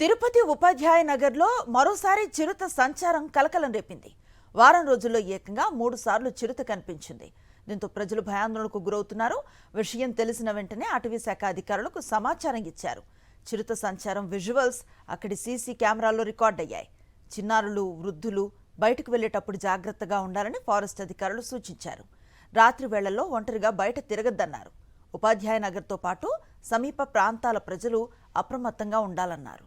తిరుపతి ఉపాధ్యాయ నగర్లో మరోసారి చిరుత సంచారం కలకలం రేపింది. వారం రోజుల్లో ఏకంగా 3 సార్లు చిరుత కనిపించింది. దీంతో ప్రజలు భయాందోళనకు గురవుతున్నారు. విషయం తెలిసిన వెంటనే అటవీ శాఖ అధికారులకు సమాచారం ఇచ్చారు. చిరుత సంచారం విజువల్స్ అక్కడి సీసీ కెమెరాల్లో రికార్డ్ అయ్యాయి. చిన్నారులు, వృద్ధులు బయటకు వెళ్లేటప్పుడు జాగ్రత్తగా ఉండాలని ఫారెస్ట్ అధికారులు సూచించారు. రాత్రి వేళల్లో ఒంటరిగా బయట తిరగద్దన్నారు. ఉపాధ్యాయ నగర్తో పాటు సమీప ప్రాంతాల ప్రజలు అప్రమత్తంగా ఉండాలన్నారు.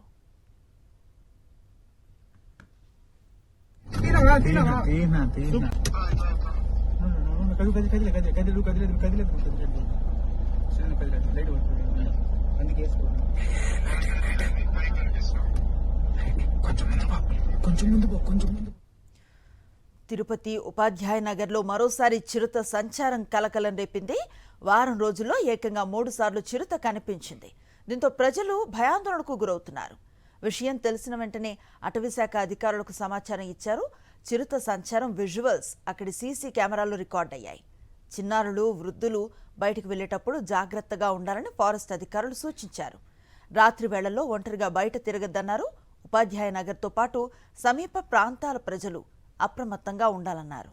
తిరుపతి ఉపాధ్యాయ నగర్లో మరోసారి చిరుత సంచారం కలకలం రేపింది. వారం రోజుల్లో ఏకంగా 3 సార్లు చిరుత కనిపించింది. దీంతో ప్రజలు భయాందోళనకు గురవుతున్నారు. విషయం తెలిసిన వెంటనే అటవీ శాఖ అధికారులకు సమాచారం ఇచ్చారు. చిరుత సంచారం విజువల్స్ అక్కడి సీసీ కెమెరాల్లో రికార్డ్ అయ్యాయి. చిన్నారులు, వృద్ధులు బయటకు వెళ్లేటప్పుడు జాగ్రత్తగా ఉండాలని ఫారెస్ట్ అధికారులు సూచించారు. రాత్రి వేళల్లో ఒంటరిగా బయట తిరగద్దన్నారు. ఉపాధ్యాయ నగర్తో పాటు సమీప ప్రాంతాల ప్రజలు అప్రమత్తంగా ఉండాలన్నారు.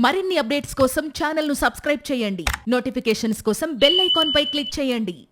మరిన్ని అప్డేట్స్ కోసం ఛానల్ ను సబ్స్క్రైబ్ చేయండి. నోటిఫికేషన్స్ కోసం బెల్ ఐకాన్ పై క్లిక్ చేయండి.